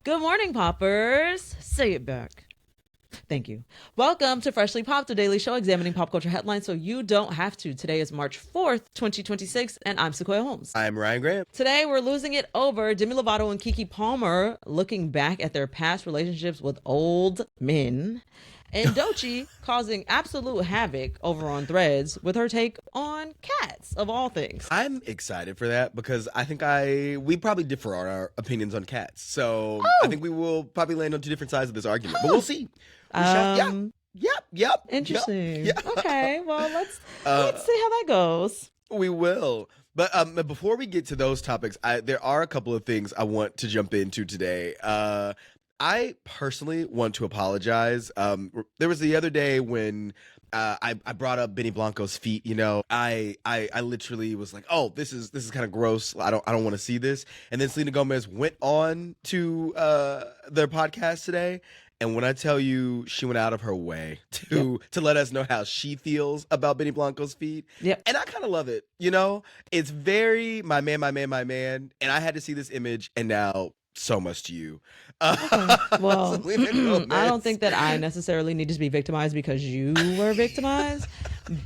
Good morning, poppers. Say it back. Thank you. Welcome to Freshly Popped, a daily show examining pop culture headlines so you don't have to. Today is March 4th, 2026, and I'm Sequoia Holmes. I'm Ryan Graham. Today, we're losing it over Demi Lovato and Keke Palmer, looking back at their past relationships with old men, and Doechii causing absolute havoc over on Threads with her take on cats, of all things. I'm excited for that because I think we probably differ on our opinions on cats. So I think we will probably land on two different sides of this argument, but we'll see. Yep. Interesting. Yep. Okay, well, let's see how that goes. We will. But before we get to those topics, there are a couple of things I want to jump into today. I personally want to apologize. There was the other day when I brought up Benny Blanco's feet. You know, I literally was like, "Oh, this is kind of gross. I don't want to see this." And then Selena Gomez went on to their podcast today. And when I tell you, she went out of her way to let us know how she feels about Benny Blanco's feet. Yeah. And I kind of love it. You know, it's very my man. And I had to see this image, and now so must you. Okay. Well, I don't think that I necessarily need to be victimized because you were victimized.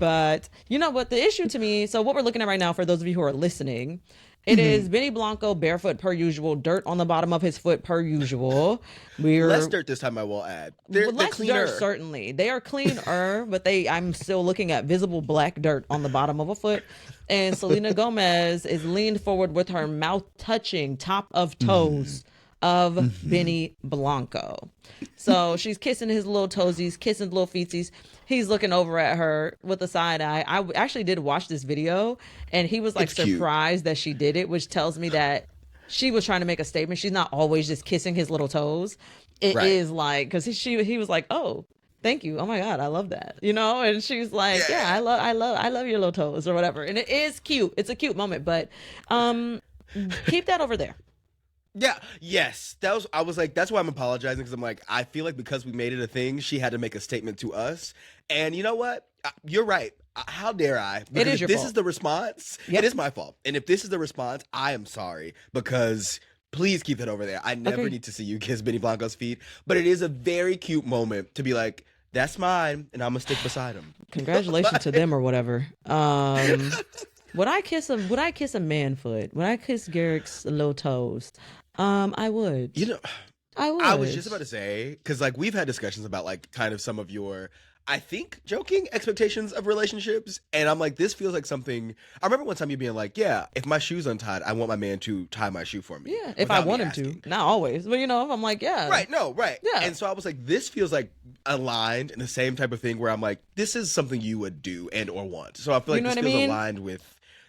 But you know what? The issue to me, so what we're looking at right now, for those of you who are listening, it is Benny Blanco barefoot per usual, dirt on the bottom of his foot per usual. Less dirt this time, I will add. They're less cleaner. dirt, certainly. They are cleaner, but I'm still looking at visible black dirt on the bottom of a foot. And Selena Gomez is leaned forward with her mouth touching top of toes of Benny Blanco. So she's kissing his little toesies, kissing little feetsies. He's looking over at her with a side eye. I actually did watch this video, and he was like surprised that she did it, which tells me that she was trying to make a statement. She's not always just kissing his little toes. It is like, because he was like, "Oh, thank you. Oh my God, I love that." You know, and she's like, "Yeah, I love your little toes," or whatever. And it is cute. It's a cute moment, but keep that over there. Yeah. Yes. I was like, that's why I'm apologizing, because I'm like, I feel like because we made it a thing, she had to make a statement to us. And you know what? You're right. How dare I? Because it is your if this fault. is the response, it is my fault. And if this is the response, I am sorry, because please keep it over there. I never need to see you kiss Benny Blanco's feet. But it is a very cute moment to be like, that's mine, and I'm gonna stick beside him. Congratulations to them or whatever. Would I kiss a man foot? Would I kiss Garrick's little toes? I would. You know, I would. I was just about to say, because like we've had discussions about like kind of some of your, I think, joking expectations of relationships. And I'm like, this feels like something. I remember one time you being like, yeah, if my shoe's untied, I want my man to tie my shoe for me. Yeah, if I want him to. Not always. But you know, if I'm like, yeah. Right, no, right. Yeah. And so I was like, this feels like aligned in the same type of thing where I'm like, this is something you would do and or want. So I feel like this feels aligned with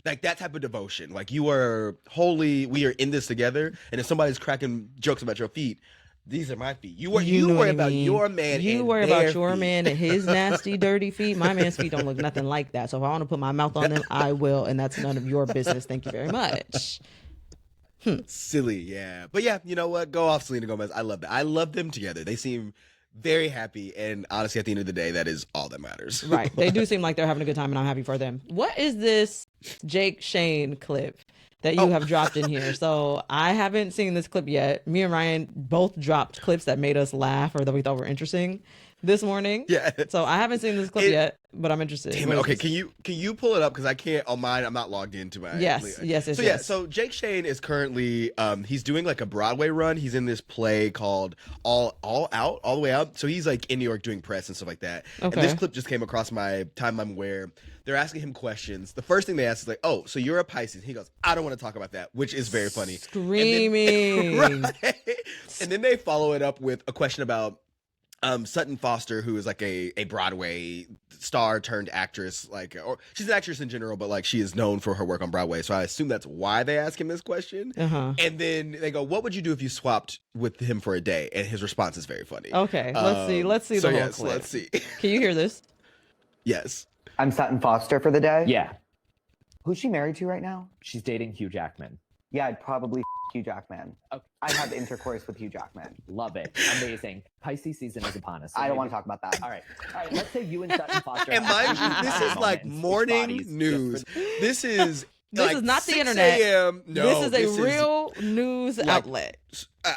like that type of devotion. Like we are in this together. And if somebody's cracking jokes about your feet, these are my feet. You worry about your man. You worry about your man and his nasty, dirty feet. My man's feet don't look nothing like that. So if I want to put my mouth on them, I will, and that's none of your business. Thank you very much. Silly, yeah. But yeah, you know what? Go off, Selena Gomez. I love that. I love them together. They seem very happy, and honestly, at the end of the day, that is all that matters. Right. They do seem like they're having a good time, and I'm happy for them. What is this Jake Shane clip that you have dropped in here? So I haven't seen this clip yet. Me and Ryan both dropped clips that made us laugh or that we thought were interesting this morning. Yeah. So I haven't seen this clip yet, but I'm interested. Damn it. Okay, can you pull it up, because I can't on mine. I'm not logged into my. Yes. So Jake Shane is currently he's doing like a Broadway run. He's in this play called All the Way Out. So he's like in New York doing press and stuff like that. Okay. And this clip just came across my timeline where they're asking him questions. The first thing they ask is like, "Oh, so you're a Pisces?" He goes, "I don't want to talk about that," which is very funny. Screaming. And then they follow it up with a question about Sutton Foster, who is like a Broadway star turned actress, like, or she's an actress in general, but like she is known for her work on Broadway. So I assume that's why they ask him this question. And then they go, "What would you do if you swapped with him for a day?" And his response is very funny. Okay, let's see the whole clip. Let's see. Can you hear this? Yes. I'm Sutton Foster for the day. Yeah. Who's she married to right now? She's dating Hugh Jackman. Yeah, I'd probably Hugh Jackman. Okay. I'd have intercourse with Hugh Jackman. Love it. Amazing. Pisces season is upon us. So I don't want to talk about that. All right. Let's say you and Sutton Foster. And mind you, this is like morning news. This is This like is not the 6 internet. a.m. No, this is a real news outlet.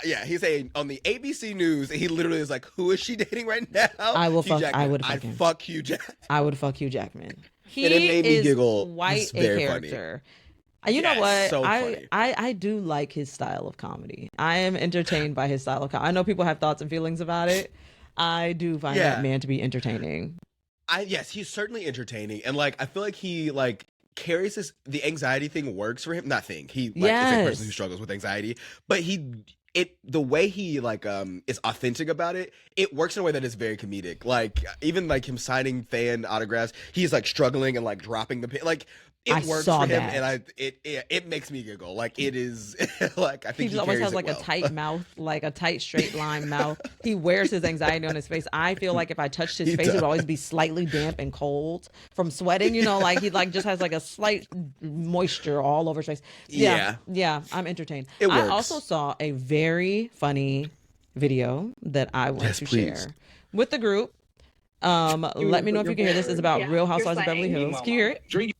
Yeah, he's saying on the ABC News, he literally is like, "Who is she dating right now?" I will Hugh fuck. Jackman. I would fuck I'd him. fuck Hugh Jackman. I would fuck Hugh Jackman. He And it made me is giggle. quite It's a very funny. character. You know Yes, what? so funny. I do like his style of comedy. I am entertained by his style of comedy. I know people have thoughts and feelings about it. I do find that man to be entertaining. Yes, he's certainly entertaining, and like I feel like he like carries this. The anxiety thing works for him. Not thing. He like is a person who struggles with anxiety, but the way he like is authentic about it, it works in a way that is very comedic. Like even like him signing fan autographs, he's like struggling and like dropping the pen. Like it works for him, and it makes me giggle. Like it is like I think he always has like well. a tight mouth, like a tight straight line mouth. He wears his anxiety on his face. I feel like if I touched his face, it would always be slightly damp and cold from sweating. You know, like he like just has like a slight moisture all over his face. Yeah, I'm entertained. It works. I also saw a very funny video that I want to share with the group. Let me know if you can hear this. It's about Real Housewives of Beverly Hills. Can you hear it?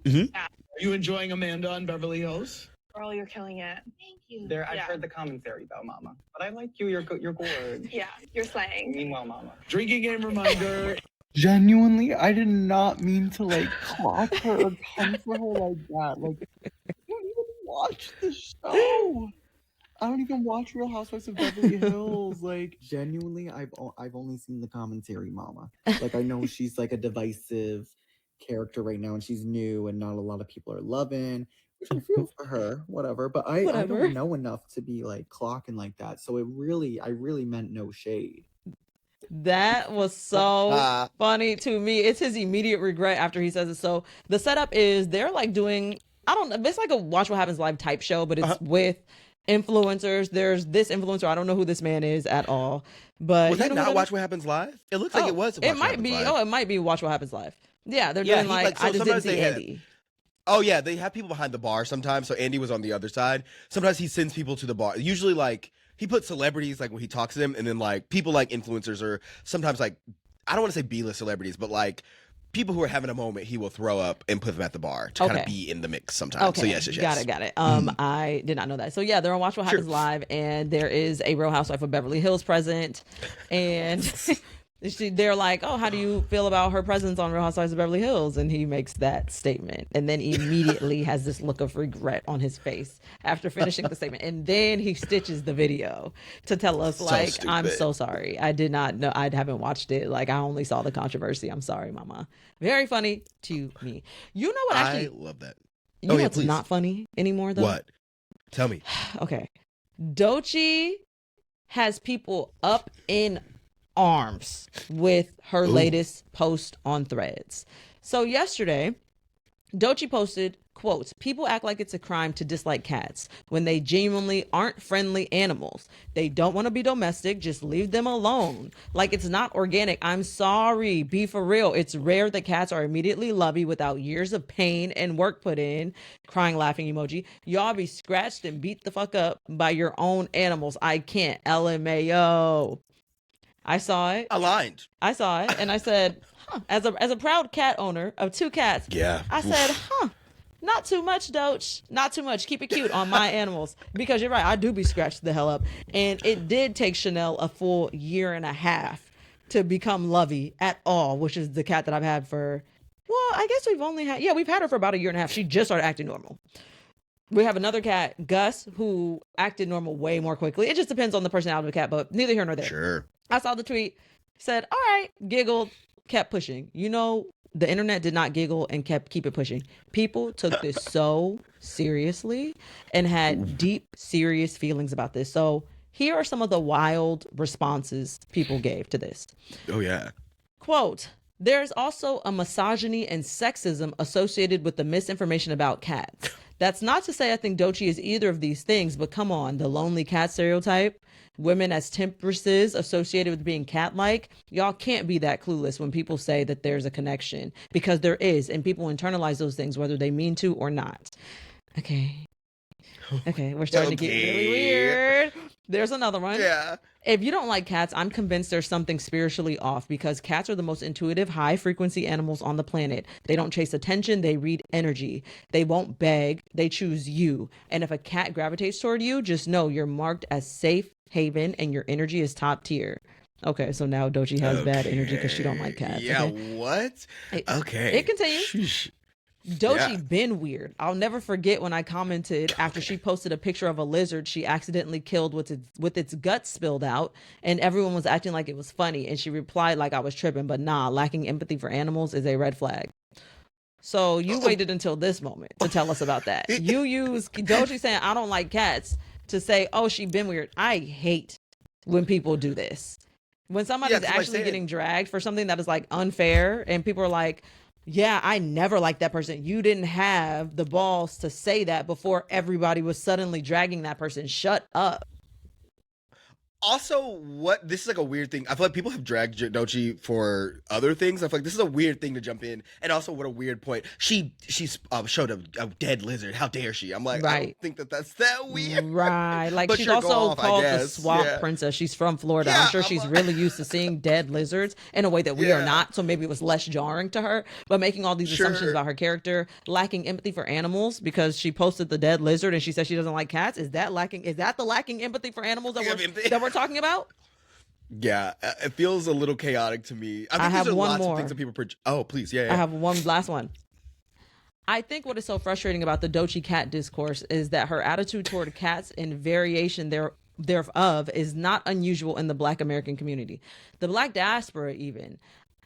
Are you enjoying Amanda on Beverly Hills? Girl, you're killing it. Thank you. I've heard the commentary though, Mama. But I like you. You're good. Yeah, you're slaying. Meanwhile, Mama. Drinking game reminder. Genuinely, I did not mean to like clock her or come for her like that. Like, I don't even watch the show. I don't even watch Real Housewives of Beverly Hills. Like, genuinely, I've only seen the commentary, Mama. Like, I know she's like a divisive character right now, and she's new, and not a lot of people are loving. Which I feel for her, whatever. But I don't know enough to be like clocking like that. So I really meant no shade. That was so funny to me. It's his immediate regret after he says it. So the setup is they're like doing, I don't know, it's like a Watch What Happens Live type show, but it's with influencers. There's this influencer. I don't know who this man is at all. But was that not Watch What Happens Live? It looks like it was. It might be. Oh, it might be Watch What Happens Live. Yeah, they're doing like I just didn't see Andy. Oh yeah, they have people behind the bar sometimes. So Andy was on the other side. Sometimes he sends people to the bar. Usually like he puts celebrities like when he talks to them, and then like people like influencers or sometimes like I don't want to say B-list celebrities, but like people who are having a moment, he will throw up and put them at the bar to kind of be in the mix sometimes. Okay. So yes. Got it. I did not know that. So yeah, they're on Watch What Happens Live, and there is a Real Housewife of Beverly Hills present, and they're like, oh, how do you feel about her presence on Real Housewives of Beverly Hills? And he makes that statement, and then immediately has this look of regret on his face after finishing the statement, and then he stitches the video to tell us like, I'm so sorry, I did not know, I haven't watched it, like I only saw the controversy, I'm sorry, Mama. Very funny to me. You know what? Actually, I love that. You know what's not funny anymore though? What? Tell me. Okay, Doechii has people up in arms with her latest post on Threads. So yesterday, Doechii posted, quotes, people act like it's a crime to dislike cats when they genuinely aren't friendly animals. They don't want to be domestic. Just leave them alone. Like it's not organic. I'm sorry. Be for real. It's rare that cats are immediately lovey without years of pain and work put in. Crying, laughing emoji. Y'all be scratched and beat the fuck up by your own animals. I can't. LMAO. I saw it. Aligned. I saw it, and I said, huh. As a proud cat owner of 2 cats, I said, huh. Not too much, Doech. Not too much. Keep it cute on my animals. Because you're right, I do be scratched the hell up. And it did take Chanel a full 1.5 years to become lovey at all, which is the cat that I've had for, well, I guess we've had her for about 1.5 years. She just started acting normal. We have another cat, Gus, who acted normal way more quickly. It just depends on the personality of the cat, but neither here nor there. Sure. I saw the tweet, said, all right, giggled, kept pushing. You know, the internet did not giggle and keep it pushing. People took this so seriously and had deep, serious feelings about this. So here are some of the wild responses people gave to this. Oh, yeah. Quote, there's also a misogyny and sexism associated with the misinformation about cats. That's not to say I think Doechii is either of these things, but come on, the lonely cat stereotype, women as temptresses associated with being cat-like, y'all can't be that clueless when people say that there's a connection, because there is, and people internalize those things whether they mean to or not. Okay, Okay, we're starting to get really weird. There's another one. Yeah. If you don't like cats, I'm convinced there's something spiritually off because cats are the most intuitive, high frequency animals on the planet. They don't chase attention, they read energy. They won't beg, they choose you. And if a cat gravitates toward you, just know you're marked as safe haven and your energy is top tier. Okay, so now Doechii has bad energy because she don't like cats. Yeah, okay? what? Okay. It continues. Sheesh. Doechii Yeah. been weird. I'll never forget when I commented after she posted a picture of a lizard she accidentally killed with its guts spilled out, and everyone was acting like it was funny, and she replied like I was tripping, but nah, lacking empathy for animals is a red flag. So you waited until this moment to tell us about that. You use Doechii saying I don't like cats to say, oh, she been weird. I hate when people do this. When somebody's that's what I'm actually saying. getting dragged for something that is like unfair, and people are like, yeah, I never liked that person. You didn't have the balls to say that before everybody was suddenly dragging that person. Shut up. Also, this is like a weird thing. I feel like people have dragged Doechii for other things. I feel like this is a weird thing to jump in. And also, what a weird point. She showed a dead lizard. How dare she? I'm like, I Right. don't think that's that weird. Right. Like But she's sure, go also off, I called the guess. swamp Yeah. princess. She's from Florida. Yeah, I'm sure I'm she's like- really used to seeing dead lizards in a way that we are Yeah. not. So maybe it was less jarring to her. But making all these assumptions Sure. about her character, lacking empathy for animals because she posted the dead lizard and she said she doesn't like cats. Is that the lacking empathy for animals that we're talking about? Yeah, it feels a little chaotic to me. I think have these are one lots more. of things that people. Oh, please, yeah. I have one last one. I think what is so frustrating about the Doechii cat discourse is that her attitude toward cats and variation thereof is not unusual in the Black American community. The Black diaspora even.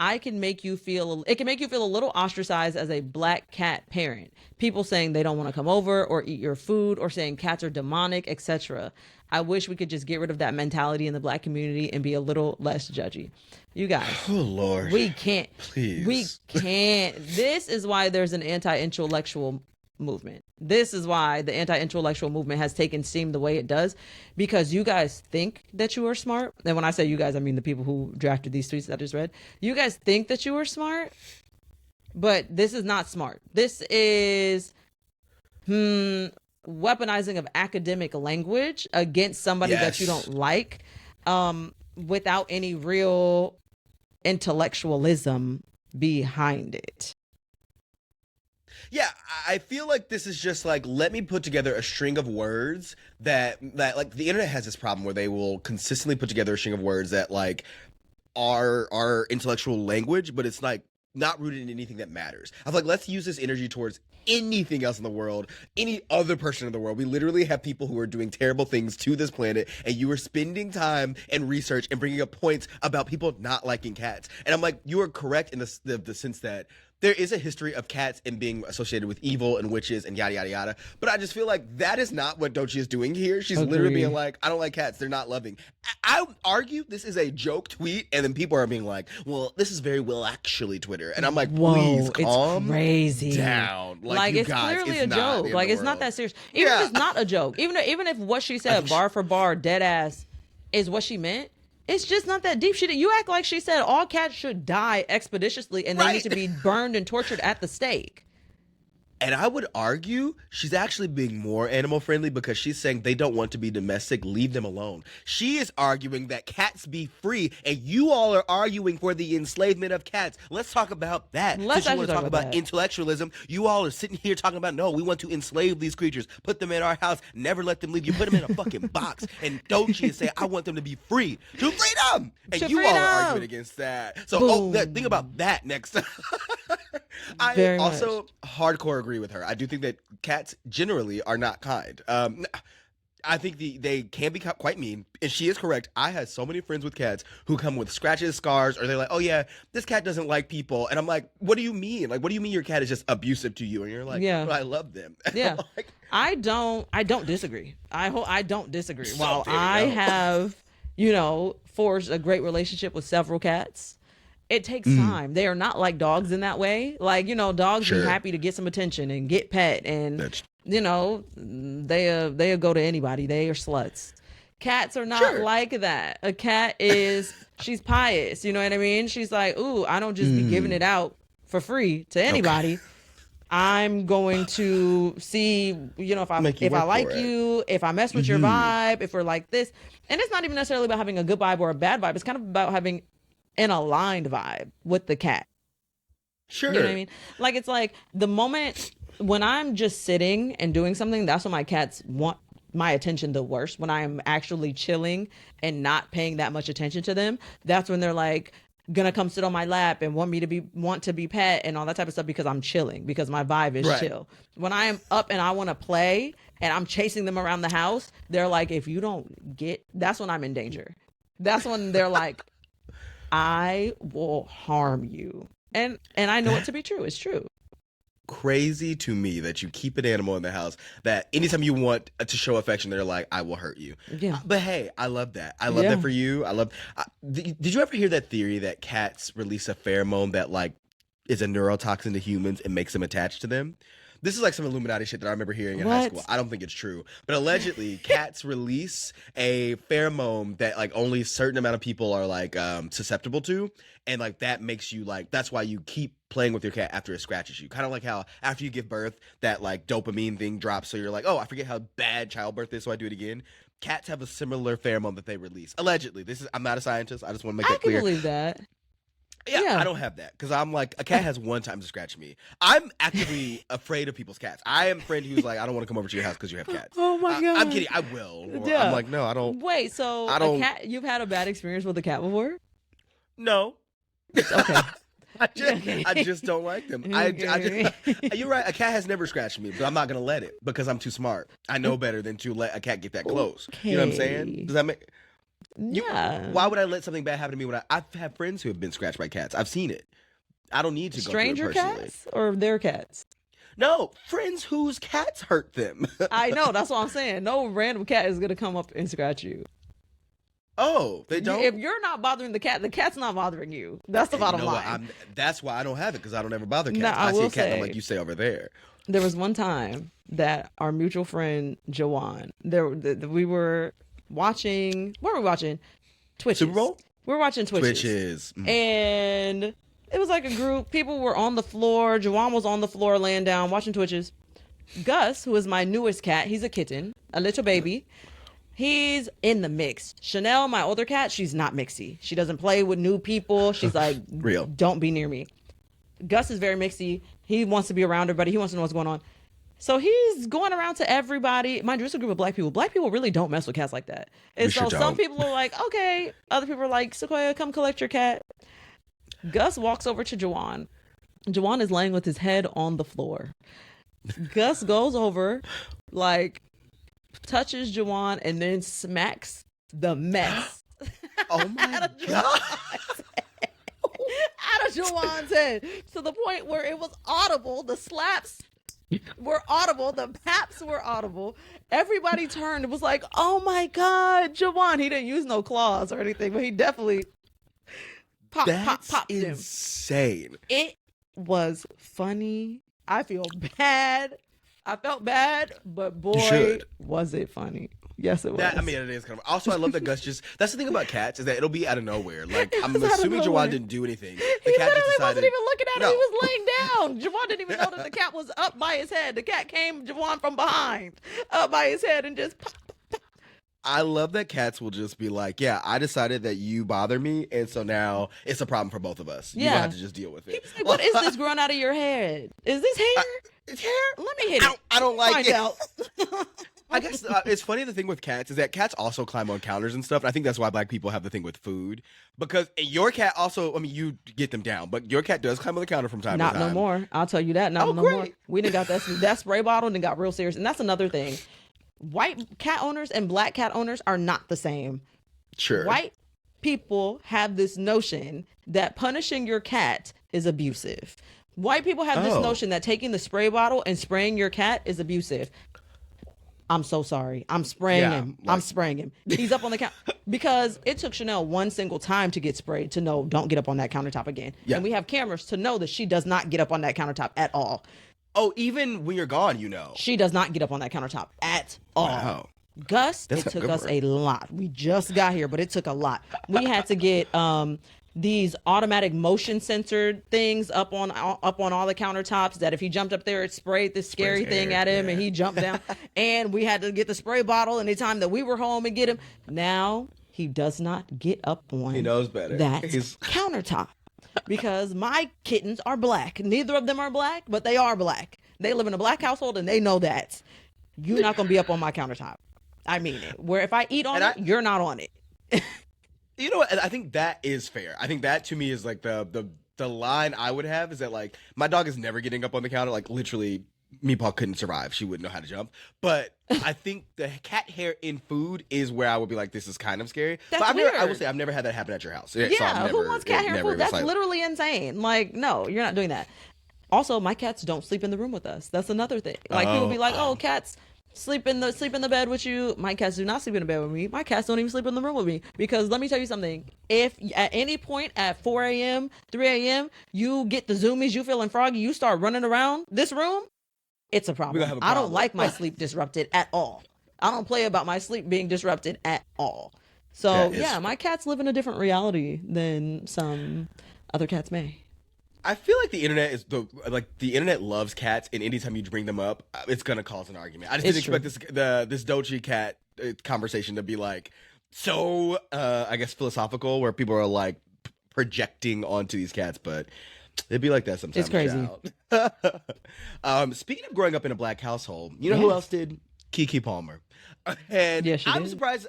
It can make you feel a little ostracized as a Black cat parent. People saying they don't want to come over or eat your food or saying cats are demonic, etc. I wish we could just get rid of that mentality in the Black community and be a little less judgy. You guys, Oh Lord, we can't. please. We can't. This is why there's an anti-intellectual movement. This is why the anti-intellectual movement has taken steam the way it does, because you guys think that you are smart. And when I say you guys, I mean the people who drafted these tweets that I just read. You guys think that you are smart, but this is not smart. This is weaponizing of academic language against somebody that you Yes. don't like, without any real intellectualism behind it. Yeah, I feel like this is just like, let me put together a string of words that like the internet has this problem where they will consistently put together a string of words that like are intellectual language, but it's like not rooted in anything that matters. I feel like let's use this energy towards anything else in the world, any other person in the world. We literally have people who are doing terrible things to this planet, and you are spending time and research and bringing up points about people not liking cats. And I'm like, you are correct in the sense that there is a history of cats and being associated with evil and witches and yada, yada, yada. But I just feel like that is not what Doechii is doing here. She's literally Agree. being like, I don't like cats. They're not loving. I would argue this is a joke tweet. And then people are being like, well, this is very well actually Twitter. And I'm like, Whoa, please calm it's crazy. down. Like you it's guys, clearly it's a not joke. the Like end of it's the not world. that serious. Even Yeah. if it's not a joke. Even if what she said bar for bar, dead ass, is what she meant. It's just not that deep. You act like she said all cats should die expeditiously and they Right. need to be burned and tortured at the stake. And I would argue she's actually being more animal friendly because she's saying they don't want to be domestic, leave them alone. She is arguing that cats be free, and you all are arguing for the enslavement of cats. Let's talk about that. Let's Since you actually want to talk talk about about that. intellectualism, you all are sitting here talking about, no, we want to enslave these creatures, put them in our house, never let them leave. You put them in a fucking box. And Doechii is saying, I want them to be free. To freedom! And To you all are freedom! arguing against that. So, Boom. think about that next. I Very also hardcore agree with her. I do think that cats generally are not kind. I think they can be quite mean, and she is correct. I had so many friends with cats who come with scratches, scars, or they're like, "Oh yeah, this cat doesn't like people," and I'm like, "What do you mean? Like, what do you mean your cat is just abusive to you?" And you're like, Yeah. "Well, I love them." Yeah. Like, I don't disagree. I don't disagree. So While there we I go. have, forged a great relationship with several cats, it takes time. They are not like dogs in that way. Like, dogs Sure. be happy to get some attention and get pet and That's- they'll go to anybody. They are sluts. Cats are not Sure. like that. A cat she's pious. You know what I mean? She's like, ooh, I don't just be giving it out for free to anybody. I'm going to see, if Make you I work like for it. you, if I mess with your vibe, if we're like this. And it's not even necessarily about having a good vibe or a bad vibe. It's kind of about having an aligned vibe with the cat. Sure. You know what I mean? Like, it's like the moment when I'm just sitting and doing something, that's when my cats want my attention the worst. When I am actually chilling and not paying that much attention to them, that's when they're like gonna come sit on my lap and want to be pet and all that type of stuff, because I'm chilling, because my vibe is Right. chill. When I am up and I want to play and I'm chasing them around the house, they're like, if you don't get, that's when I'm in danger. That's when they're like, I will harm you. And I know it to be true. It's true. Crazy to me that you keep an animal in the house that anytime you want to show affection, they're like, I will hurt you. Yeah. But hey, I love that. I love Yeah. that for you. Did you ever hear that theory that cats release a pheromone that like is a neurotoxin to humans and makes them attached to them? This is like some Illuminati shit that I remember hearing in high What? school. I don't think it's true, but allegedly cats release a pheromone that like only a certain amount of people are like susceptible to, and like that makes you like, that's why you keep playing with your cat after it scratches you. Kind of like how after you give birth, that like dopamine thing drops, so you're like, oh, I forget how bad childbirth is, so I do it again. Cats have a similar pheromone that they release. Allegedly, I'm not a scientist. I just want to make I that can clear. believe that. Yeah, Yeah. I don't have that because I'm like, a cat has one time to scratch me. I'm actively afraid of people's cats. I am a friend who's like, I don't want to come over to your house because you have cats. Oh my God. I'm kidding. I will. Or Yeah. I'm like, no, I don't. Wait, so I don't- a cat, you've had a bad experience with a cat before? No. Okay. I just don't like them. You're right. A cat has never scratched me, but I'm not gonna let it because I'm too smart. I know better than to let a cat get that close. You know what I'm Okay. saying? Does that make? Yeah. Why would I let something bad happen to me when I've had friends who have been scratched by cats? I've seen it. I don't need to Stranger go through it personally. cats or their cats? No, friends whose cats hurt them. I know. That's what I'm saying. No random cat is gonna come up and scratch you. Oh, they don't. If you're not bothering the cat's not bothering you. That's the bottom You know what? line. That's why I don't have it because I don't ever bother cats. Now, I I see a will cat and I'm say- like, you stay over there. There was one time that our mutual friend Jawan, we were watching. What were we watching? Twitches. Super Bowl? We were watching Twitches. Twitches. And it was like a group. People were on the floor. Jawan was on the floor laying down watching Twitches. Gus, who is my newest cat, he's a kitten, a little baby. He's in the mix. Chanel, my older cat, she's not mixy. She doesn't play with new people. She's like, Real. don't be near me. Gus is very mixy. He wants to be around everybody. He wants to know what's going on. So he's going around to everybody. Mind you, it's a group of black people. Black people really don't mess with cats like that. And We so sure some don't. people are like, okay. Other people are like, Sequoia, come collect your cat. Gus walks over to Jawan. Jawan is laying with his head on the floor. Gus goes over, like, touches Jawan, and then smacks the mess Oh my God. out of Jawan's head to the point where it was audible. The slaps were audible. The paps were audible. Everybody turned. It was like, oh my God, Jawan. He didn't use no claws or anything, but he definitely popped him. Insane. It was funny. I feel bad. I felt bad, but boy, should. was it funny. Yes, it was. That, I mean, it is kind of. Also, I love that Gus just. That's the thing about cats is that it'll be out of nowhere. Like I'm was out of assuming nowhere. Jawan didn't do anything. The He cat literally just decided. wasn't even looking at him. No. He was laying down. Jawan didn't even know that the cat was up by his head. The cat came Jawan from behind, up by his head, and just pop. I love that cats will just be like, yeah, I decided that you bother me, and so now it's a problem for both of us. You Yeah. don't have to just deal with it. He's like, what is this growing out of your head? Is this hair? It's hair. Let me hit it. I don't like Find it. out. I guess it's funny. The thing with cats is that cats also climb on counters and stuff. And I think that's why black people have the thing with food, because your cat also. I mean, you get them down, but your cat does climb on the counter from time Not to time. no more. I'll tell you that. Not Oh, no more. great. We done got that spray bottle and got real serious. And that's another thing. White cat owners and black cat owners are not the same. Sure. White people have this notion that punishing your cat is abusive. White people have this Oh. notion that taking the spray bottle and spraying your cat is abusive. I'm so sorry. I'm spraying Yeah, him. I'm like- spraying him. He's up on the counter because it took Chanel one single time to get sprayed to know don't get up on that countertop again. Yeah. And we have cameras to know that she does not get up on that countertop at all. Oh, even when you're gone, you know. She does not get up on that countertop at all. Wow. Gus, That's it a took good us word. a lot. We just got here, but it took a lot. We had to get these automatic motion censored things up on all the countertops that if he jumped up there, it sprayed this scary thing at him and he jumped down. And we had to get the spray bottle anytime that we were home and get him. Now he does not get up on He knows better. that countertop because my kittens are black. Neither of them are black, but they are black. They live in a black household and they know that. You're not going to be up on my countertop. I mean it. Where if I eat on it, you're not on it. You know what? I think that is fair. I think that to me is like the line I would have is that like my dog is never getting up on the counter. Like literally, Meepaw couldn't survive. She wouldn't know how to jump. But I think the cat hair in food is where I would be like, this is kind of scary. That's but weird. I will say I've never had that happen at your house. So Yeah, who wants cat hair in food? That's literally insane. Like, no, you're not doing that. Also, my cats don't sleep in the room with us. That's another thing. Like people be like, oh, cats sleep in the bed with you. My cats do not sleep in the bed with me. My cats don't even sleep in the room with me. Because let me tell you something. If at any point at 4 a.m., 3 a.m., you get the zoomies, you feeling froggy, you start running around this room, it's a problem. I don't like my sleep disrupted at all. I don't play about my sleep being disrupted at all. So yeah, my cats live in a different reality than some other cats may. I feel like the internet loves cats, and anytime you bring them up, it's gonna cause an argument. I just didn't expect this Doechii cat conversation to be like so I guess philosophical, where people are like projecting onto these cats, but it'd be like that sometimes. It's crazy. Speaking of growing up in a black household, you know who else did? Keke Palmer. And I'm surprised.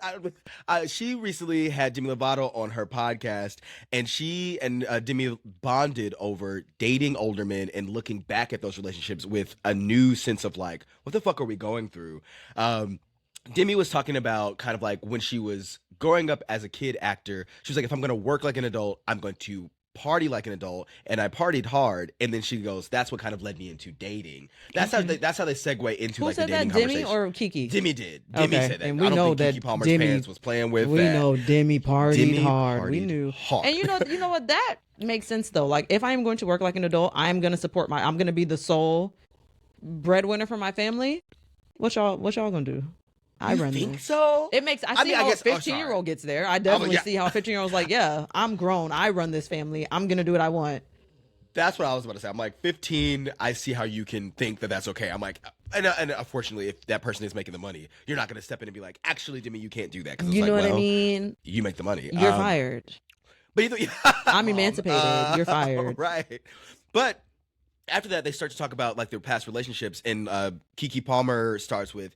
She recently had Demi Lovato on her podcast, and she and Demi bonded over dating older men and looking back at those relationships with a new sense of like, what the fuck are we going through? Demi was talking about kind of like when she was growing up as a kid actor. She was like, if I'm going to work like an adult, I'm going to party like an adult, and I partied hard. And then she goes, that's what kind of led me into dating. That's how they segue into like the dating conversation. Demi or Keke? Demi did. Demi said that. And we know that Keke Palmer's Demi pants was playing with we that. know Demi partied hard. We knew. Hard. And you know what? That makes sense though. Like if I am going to work like an adult, I'm going to I'm going to be the sole breadwinner for my family. What y'all going to do? I run think this. so? It makes. I see how a 15-year-old gets there. I definitely see how a 15-year-old's like, yeah, I'm grown. I run this family. I'm gonna do what I want. That's what I was about to say. I'm like 15. I see how you can think that that's okay. I'm like, and unfortunately, if that person is making the money, you're not gonna step in and be like, actually, Demi, you can't do that. Cause You know what I mean? You make the money. You're fired. But I'm emancipated. You're fired. Right. But after that, they start to talk about like their past relationships, and Keke Palmer starts with,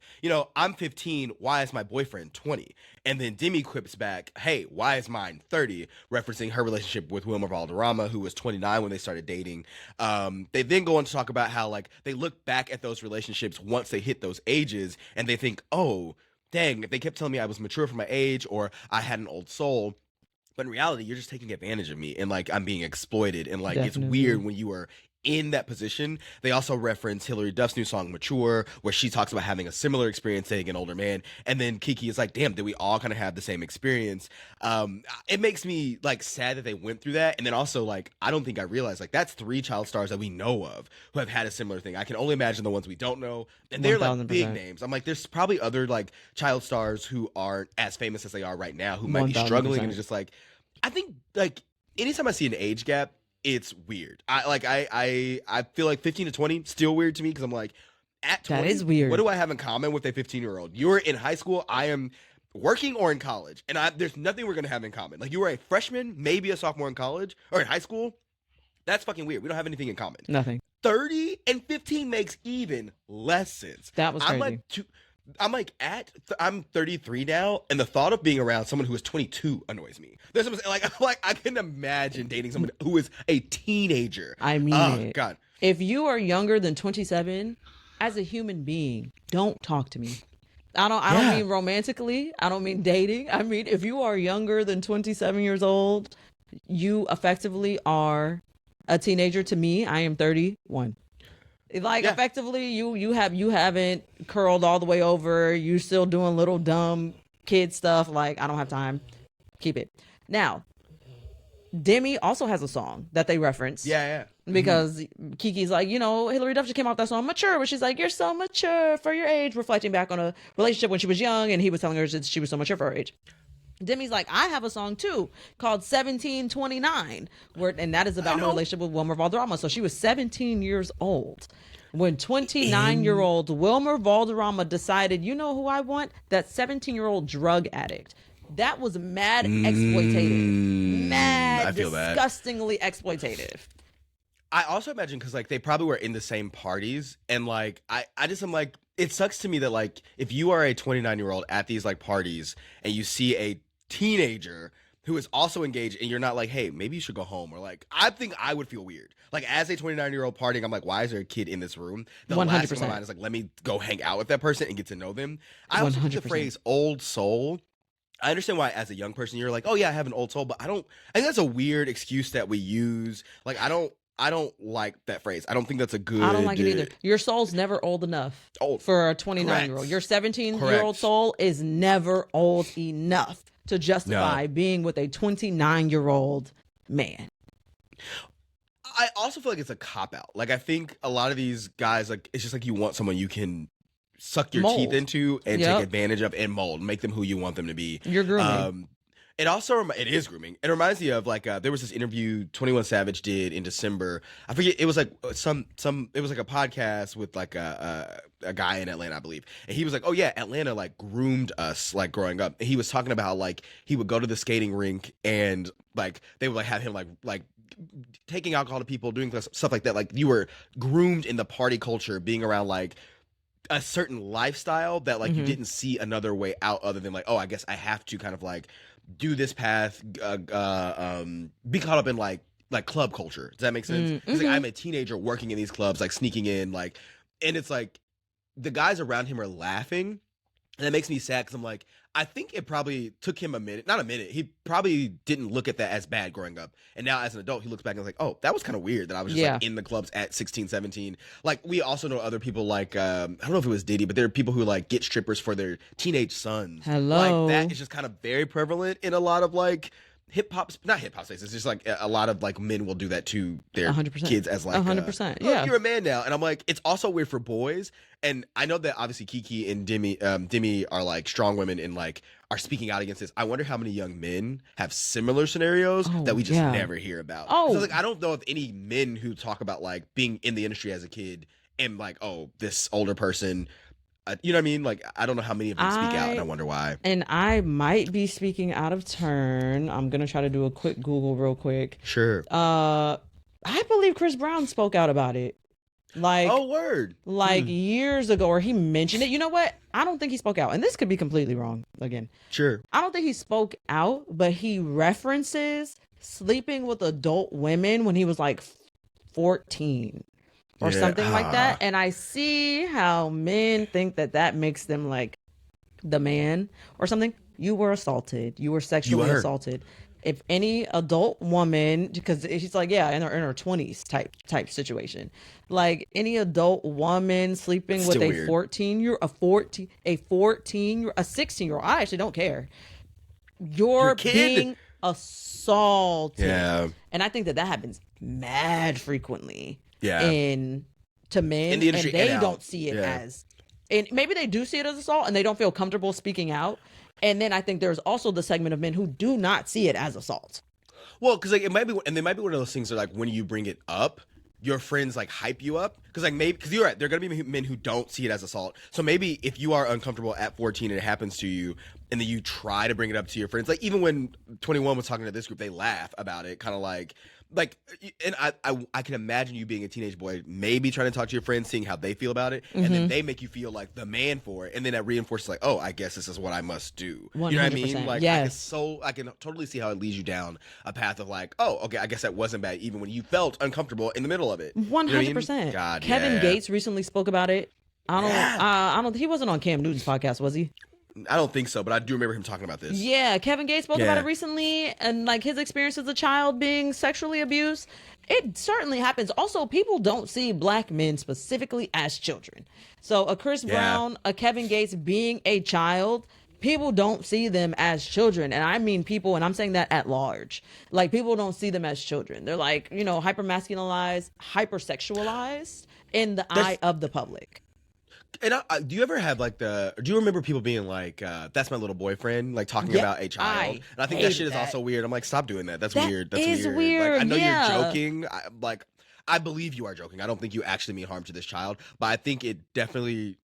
I'm 15. Why is my boyfriend 20? And then Demi quips back, hey, why is mine 30? Referencing her relationship with Wilmer Valderrama, who was 29 when they started dating. They then go on to talk about how like they look back at those relationships once they hit those ages, and they think, oh, dang, if they kept telling me I was mature for my age or I had an old soul. But in reality, you're just taking advantage of me, and like I'm being exploited, and like It's weird when you are in that position. They also reference Hilary Duff's new song Mature, where she talks about having a similar experience dating an older man, and then Keke is like, damn, did we all kind of have the same experience? It makes me like sad that they went through that. And then also like I don't think I realized like that's 3 child stars that we know of who have had a similar thing. I can only imagine the ones we don't know, and they're like big names. I'm like, there's probably other like child stars who aren't as famous as they are right now who might be struggling, and it's just like I think like anytime I see an age gap, it's weird. I feel like 15 to 20 still weird to me, because I'm like, at 20, that is weird. What do I have in common with a 15-year-old? You're in high school, I am working or in college, and there's nothing we're gonna have in common. Like you are a freshman, maybe a sophomore in college or in high school. That's fucking weird. We don't have anything in common. Nothing. 30 and 15 makes even less sense. That was crazy. I'm 33 now, and the thought of being around someone who is 22 annoys me. There's some, like I can imagine dating someone who is a teenager. I mean, God. If you are younger than 27, as a human being, don't talk to me. I don't mean romantically. I don't mean dating. I mean, if you are younger than 27 years old, you effectively are a teenager to me. I am 31. Effectively, you haven't curled all the way over. You still doing little dumb kid stuff. Like, I don't have time. Keep it. Now, Demi also has a song that they reference. Yeah. Because Keke's like, Hilary Duff just came off that song Mature, where she's like, you're so mature for your age, reflecting back on a relationship when she was young, and he was telling her that she was so mature for her age. Demi's like, I have a song too called 1729, and that is about her relationship with Wilmer Valderrama. So she was 17 years old when 29-year-old Wilmer Valderrama decided, you know who I want? That 17-year-old drug addict. That was mad exploitative. Mad, I feel that. disgustingly exploitative. I also imagine because like they probably were in the same parties, and like I just am like, it sucks to me that like if you are a 29-year-old at these like parties and you see a teenager who is also engaged and you're not like, hey, maybe you should go home, or like I think I would feel weird. Like as a 29-year-old partying, I'm like, why is there a kid in this room? The last thing on my mind is like, let me go hang out with that person and get to know them. I also think the 100%. phrase old soul, I understand why as a young person you're like, oh yeah, I have an old soul, but I think that's a weird excuse that we use. Like I don't like that phrase. I don't think that's a good. I don't like it either. Your soul's never old enough for a 29-year-old. Your 17-year-old soul is never old enough to justify being with a 29-year-old man. I also feel like it's a cop-out. Like, I think a lot of these guys, like, it's just like you want someone you can suck your teeth into and take advantage of and mold, make them who you want them to be. You're grooming. It also, it is grooming. It reminds me of, like, there was this interview 21 Savage did in December. I forget, it was like it was like a podcast with, like, a guy in Atlanta, I believe. And he was like, oh, yeah, Atlanta, like, groomed us, like, growing up. And he was talking about how, like, he would go to the skating rink and, like, they would, like, have him, like, taking alcohol to people, doing stuff like that. Like, you were groomed in the party culture, being around, like, a certain lifestyle that, like, you didn't see another way out other than, like, oh, I guess I have to kind of, like, do this path, be caught up in like club culture. Does that make sense? It's like I'm a teenager working in these clubs, like sneaking in, like, and it's like the guys around him are laughing, and that makes me sad because I'm like, I think it probably took him not a minute. He probably didn't look at that as bad growing up. And now as an adult, he looks back and is like, oh, that was kind of weird that I was just like in the clubs at 16, 17. Like, we also know other people like, I don't know if it was Diddy, but there are people who like get strippers for their teenage sons. Hello. Like, that is just kind of very prevalent in a lot of like not hip hop spaces. It's just like a lot of like men will do that to their 100%. kids as like 100%. Yeah, you're a man now. And I'm like, it's also weird for boys. And I know that obviously Keke and Demi are like strong women and like are speaking out against this. I wonder how many young men have similar scenarios that we just never hear about. So like, I don't know if any men who talk about like being in the industry as a kid and like, oh, this older person, you know what I mean? Like, I don't know how many of them speak out, and I wonder why. And I might be speaking out of turn. I'm going to try to do a quick Google real quick. Sure. I believe Chris Brown spoke out about it. Like, oh, word. Like years ago, or he mentioned it. You know what? I don't think he spoke out. And this could be completely wrong again. Sure. I don't think he spoke out, but he references sleeping with adult women when he was like 14. Or something like that. And I see how men think that makes them like the man or something. You were assaulted. You were sexually assaulted. If any adult woman, because she's like, yeah, in her 20s type situation, like any adult woman sleeping with a 16-year-old, I actually don't care. You're being assaulted. Yeah. And I think that happens mad frequently. Yeah. To men, in the industry, and they don't see it as, and maybe they do see it as assault and they don't feel comfortable speaking out. And then I think there's also the segment of men who do not see it as assault. Well, because like it might be, and they might be one of those things that like when you bring it up, your friends like hype you up because like maybe because you're right, there are gonna be men who don't see it as assault. So maybe if you are uncomfortable at 14 and it happens to you, and then you try to bring it up to your friends, like even when 21 was talking to this group, they laugh about it, kind of like, and I can imagine you being a teenage boy, maybe trying to talk to your friends, seeing how they feel about it, and then they make you feel like the man for it, and then that reinforces like, oh, I guess this is what I must do. 100%. You know what I mean? Like, yes. I can totally see how it leads you down a path of like, oh, okay, I guess that wasn't bad, even when you felt uncomfortable in the middle of it. 100%. You know what I mean? God, Kevin Gates recently spoke about it. I don't. He wasn't on Cam Newton's podcast, was he? I don't think so, but I do remember him talking about this. Yeah, Kevin Gates spoke about it recently, and like his experience as a child being sexually abused. It certainly happens. Also, people don't see black men specifically as children. So a Chris Brown, a Kevin Gates being a child, people don't see them as children. And I mean people, and I'm saying that at large. Like, people don't see them as children. They're like, you know, hyper-masculinized, hypersexualized in the eye of the public. And do you ever have like do you remember people being like, that's my little boyfriend, like talking Yeah, about a child? And I think that hate shit is that. also weird. I'm like, stop doing that. That's That weird. That's is weird. weird, Like, I know yeah. you're joking. I believe you are joking. I don't think you actually mean harm to this child, but I think it definitely,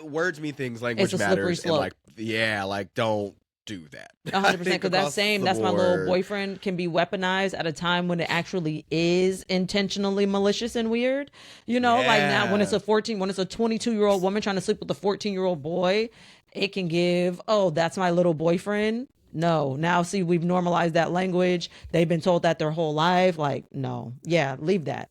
words mean things, language It's a slippery matters. And slope. like, yeah, like don't do that. 100%, because that's my little boyfriend can be weaponized at a time when it actually is intentionally malicious and weird. You know, like now when it's a 22-year-old woman trying to sleep with a 14-year-old boy, it can give, oh, that's my little boyfriend. No, now see, we've normalized that language. They've been told that their whole life. Like, no, yeah, leave that.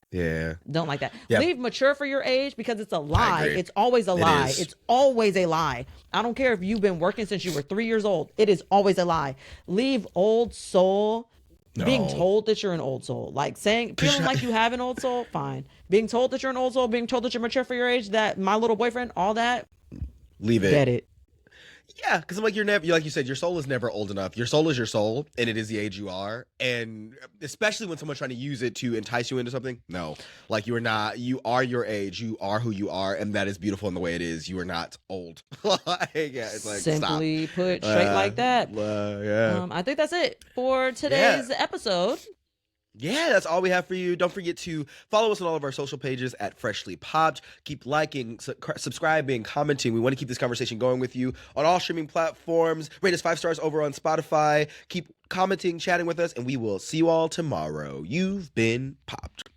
Yeah. Don't like that. Yeah. Leave mature for your age, because it's a lie. agree. It's always a lie. is. It's always a lie. I don't care if you've been working since you were 3 years old. It is always a lie. Leave old soul. Being No. told that you're an old soul, like feeling like you have an old soul, fine. Being told that you're an old soul, being told that you're mature for your age, that my little boyfriend, all that, Leave it. get it. Yeah, because I'm like, like you said, your soul is never old enough. Your soul is your soul, and it is the age you are. And especially when someone's trying to use it to entice you into something, no. Like, you are not, you are your age, you are who you are, and that is beautiful in the way it is. You are not old. Like, yeah, it's like, Simply stop. put, straight like that. Yeah. I think that's it for today's episode. Yeah, that's all we have for you. Don't forget to follow us on all of our social pages at Freshly Popped. Keep liking, subscribing, commenting. We want to keep this conversation going with you on all streaming platforms. Rate us 5 stars over on Spotify. Keep commenting, chatting with us, and we will see you all tomorrow. You've been popped.